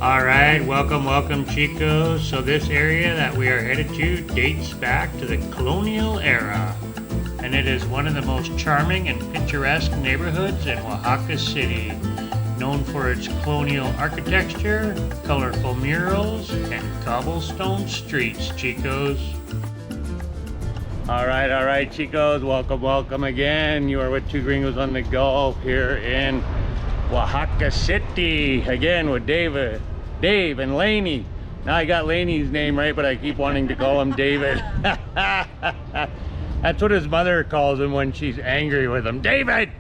All right, welcome Chicos. So this area that we are headed to dates back to the colonial era, and it is one of the most charming and picturesque neighborhoods in Oaxaca City, known for its colonial architecture, colorful murals, and cobblestone streets, Chicos. All right, Chicos, welcome again. You are with two Gringos on the go here in Oaxaca City, again with Dave and Laney. Now I got Laney's name right, but I keep wanting to call him David. That's what his mother calls him when she's angry with him. David!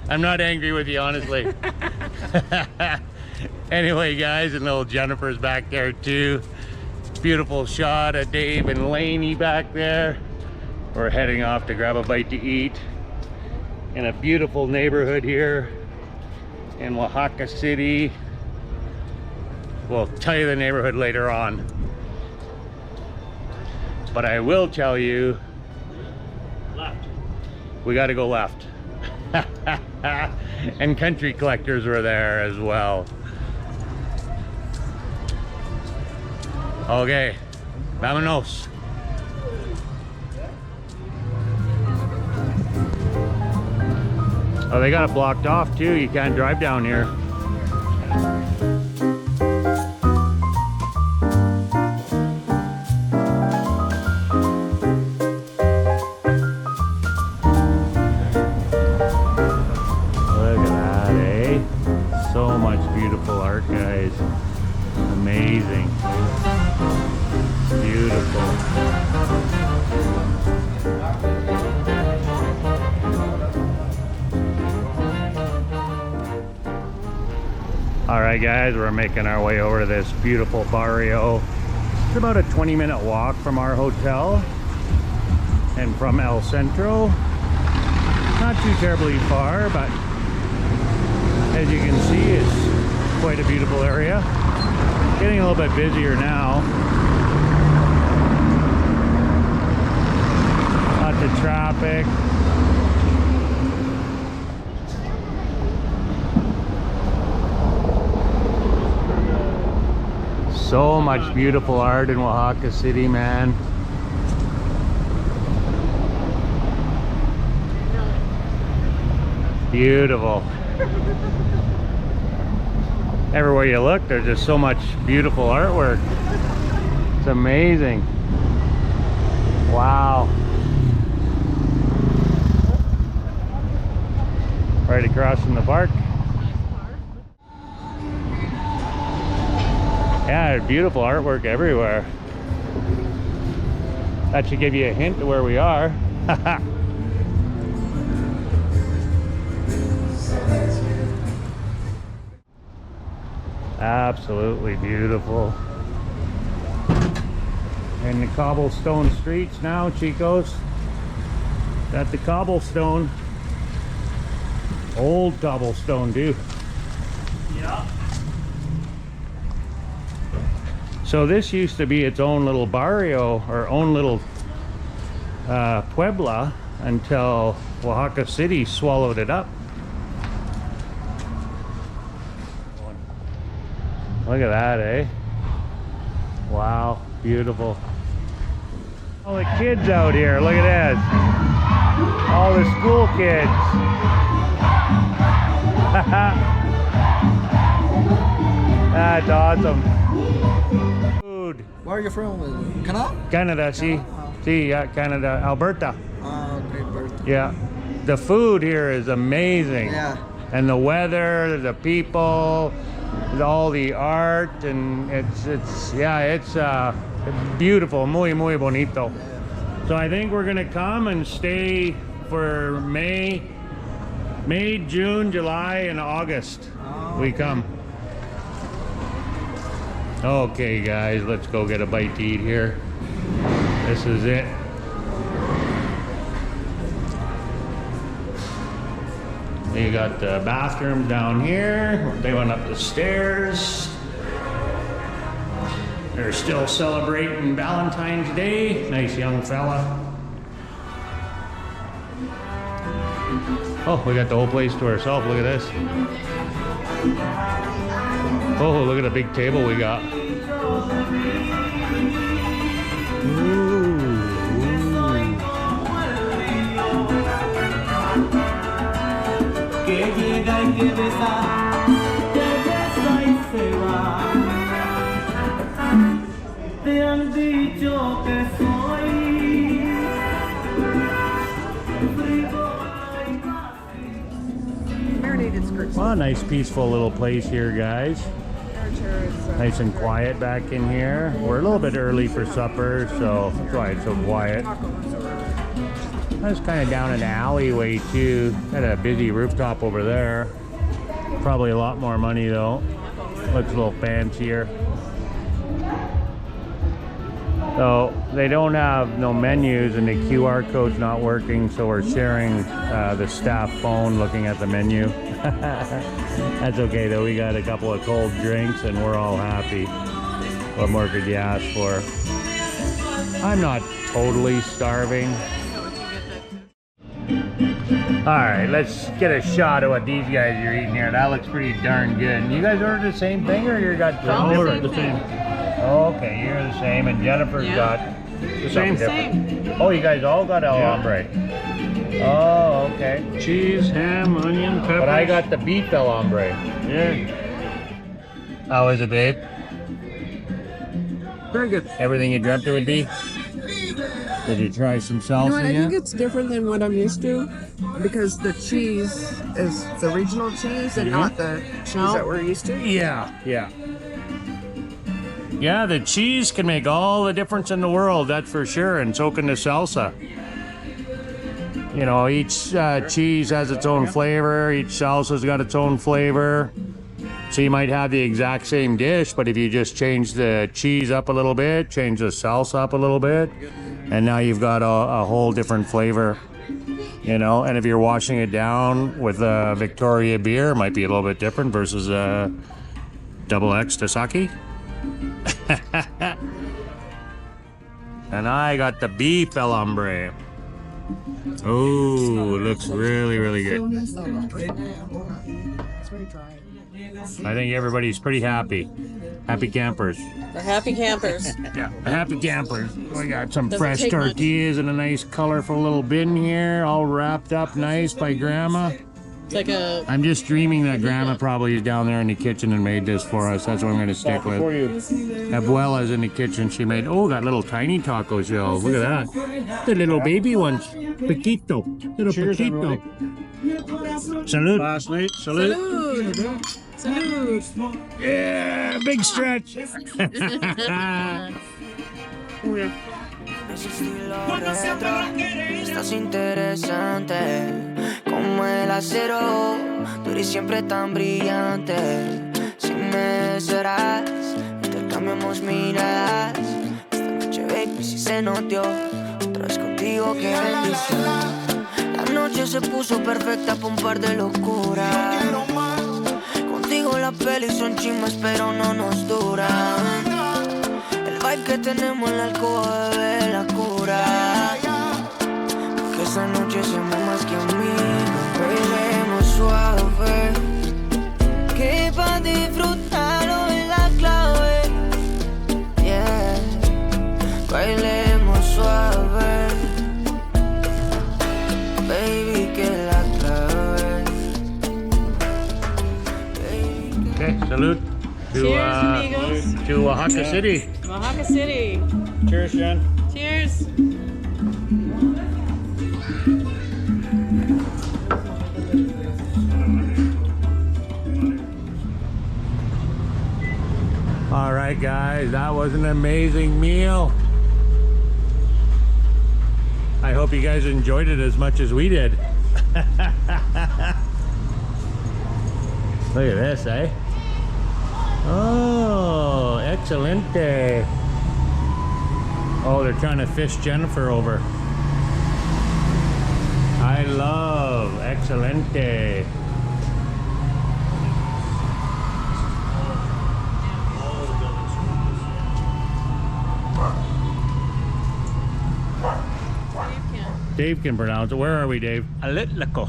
I'm not angry with you, honestly. Anyway, guys, and little Jennifer's back there too. Beautiful shot of Dave and Laney back there. We're heading off to grab a bite to eat in a beautiful neighborhood here in Oaxaca City. We'll tell you the neighborhood later on, but I will tell you, left. We got to go left. And country collectors were there as well. Okay, vámonos. Oh, they got it blocked off too. You can't drive down here. Look at that, eh? So much beautiful art, guys. Amazing. Beautiful. All right, guys, we're making our way over to this beautiful Barrio. It's about a 20-minute walk from our hotel and from El Centro. Not too terribly far, but as you can see, it's quite a beautiful area. Getting a little bit busier now. Lots of traffic. So much beautiful art in Oaxaca City, man. Beautiful. Everywhere you look, there's just so much beautiful artwork. It's amazing. Wow. Right across from the park. Yeah, beautiful artwork everywhere. That should give you a hint to where we are. Absolutely beautiful. And the cobblestone streets now, Chicos. Got the cobblestone. Old cobblestone, too. Yeah. So this used to be its own little barrio, or own little puebla, until Oaxaca City swallowed it up. Look at that, eh? Wow, beautiful. All the kids out here, look at this. All the school kids. That's awesome. Where are you from? Canada? Canada, see? See, yeah, Canada, Alberta. Okay, Alberta. Yeah. The food here is amazing. Yeah. And the weather, the people, all the art, and it's beautiful, muy bonito. Yeah. So I think we're gonna come and stay for May, June, July, and August. Oh, we come. Okay, guys, let's go get a bite to eat here. This is it. You got the bathroom down here. They went up the stairs. They're still celebrating Valentine's Day. Nice young fella. Oh, we got the whole place to ourselves. Look at this. Oh, look at the big table we got. Marinated skirts. Well, a nice peaceful little place here, guys. Nice and quiet back in here. We're a little bit early for supper, so that's why it's so quiet. I was kind of down an alleyway too. Got a busy rooftop over there. Probably a lot more money though. Looks a little fancier. So they don't have no menus and the QR code's not working, so we're sharing the staff phone looking at the menu. That's okay though, we got a couple of cold drinks and we're all happy. What more could you ask for? I'm not totally starving. Alright, let's get a shot of what these guys are eating here. That looks pretty darn good. You guys ordered the same thing or you got All ordered the same. Okay, you're the same and Jennifer's got The same. Oh, you guys all got Alambre. Oh, okay. Cheese, ham, onion, peppers. But I got the beef Alambre. Yeah. How is it, babe? Very good. Everything you dreamt it would be? Did you try some salsa You know what, I yet? think it's different than what I'm used to because the cheese is the regional cheese and not the cheese that we're used to. Yeah. Yeah, the cheese can make all the difference in the world, that's for sure, and so can the salsa. You know, each cheese has its own flavor, each salsa's got its own flavor. So you might have the exact same dish, but if you just change the cheese up a little bit, change the salsa up a little bit, and now you've got a whole different flavor. You know, and if you're washing it down with a Victoria beer, it might be a little bit different versus a double X to sake. And I got the beef Alambre. Oh, it looks really, really good. I think everybody's pretty happy. Happy campers. The happy campers. Yeah, happy campers. We got some Doesn't fresh take much. tortillas in a nice colorful little bin here, all wrapped up nice by Grandma. It's like a I'm just dreaming that Grandma probably is down there in the kitchen and made this for us. That's what I'm going to stick with. Abuela's in the kitchen. She made, oh, got little tiny taco shells. Look at that. The little baby ones. Pequito. Little Cheers, pequito. Salud. Last night, salute. salud. Yeah, big stretch. Ese estilo retro, estás interesante como el acero, tú eres siempre tan brillante. Si me serás, intercambiamos miradas. Esta noche, baby, si se notó, otra vez contigo, qué bendición. La noche se puso perfecta pa' un par de locuras. Contigo las pelis son chimbas, pero no nos duran. El vibe que tenemos en la alcoba, bebé, la cura. Que esa noche seamos más que amigos. Bailemos suave, que pa' disfrutarlo es la clave. Yeah, bailemos suave, baby, que la clave. Okay, salute. Cheers, amigos. To Oaxaca City. Oaxaca City. Cheers, Jen. Cheers. All right, guys, that was an amazing meal. I hope you guys enjoyed it as much as we did. Look at this, eh? Oh, excelente. Oh, they're trying to fish Jennifer over. I love excelente. Dave can pronounce it. Where are we, Dave? Jalatlaco.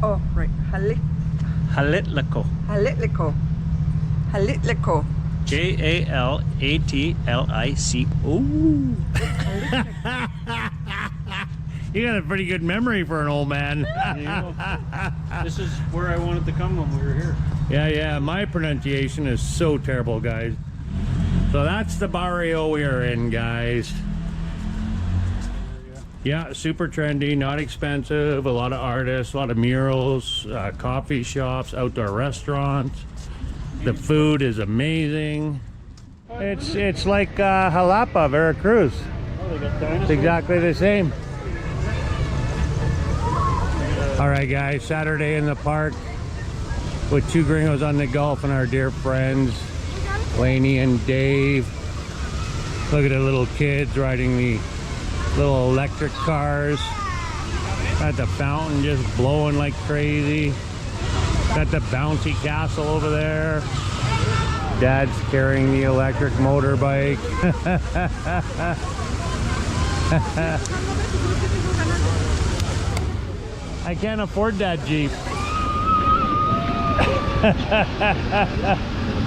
Oh, right. Jalatlaco. Jalatlaco. Jalatlaco. Jalatlico. You got a pretty good memory for an old man. This is where I wanted to come when we were here. Yeah, my pronunciation is so terrible, guys. So that's the barrio we are in, guys. Yeah, super trendy, not expensive, a lot of artists, a lot of murals, coffee shops, outdoor restaurants. The food is amazing. It's like Jalapa, Veracruz. It's exactly the same. All right, guys, Saturday in the park with two gringos on the golf and our dear friends, Lainey and Dave. Look at the little kids riding the little electric cars. Got the fountain just blowing like crazy. Got the bouncy castle over there. Dad's carrying the electric motorbike. I can't afford that Jeep.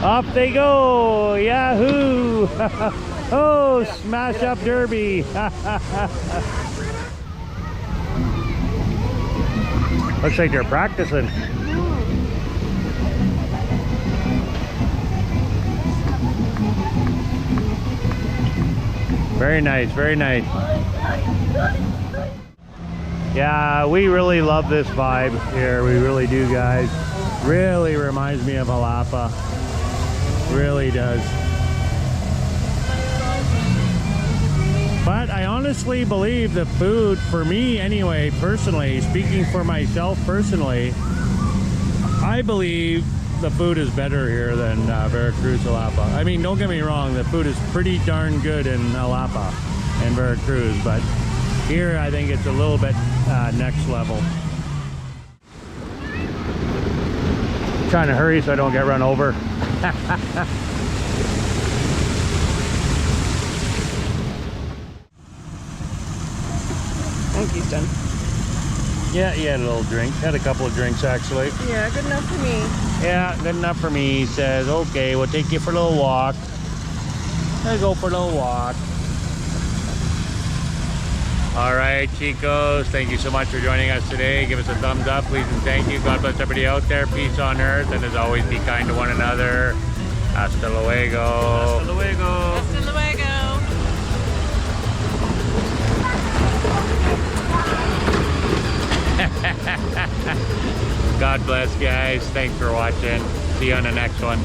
Off they go! Yahoo! Oh, smash up derby! Looks like they're practicing. Very nice, very nice. Yeah, we really love this vibe here. We really do, guys. Really reminds me of Jalapa. Really does. But I honestly believe the food, for me anyway, personally, speaking for myself personally, I believe the food is better here than Veracruz, Jalapa. I mean, don't get me wrong, the food is pretty darn good in Jalapa and Veracruz, but here I think it's a little bit next level. Trying to hurry so I don't get run over. Thank you, Stan. Yeah, he had a little drink. Had a couple of drinks actually. Yeah, good enough for me. Yeah, good enough for me. He says, okay, we'll take you for a little walk. Let's go for a little walk. All right, chicos, thank you so much for joining us today. Give us a thumbs up, please, and thank you. God bless everybody out there. Peace on earth, and as always, be kind to one another. Hasta luego. Hasta luego. Hasta luego. God bless, guys. Thanks for watching. See you on the next one.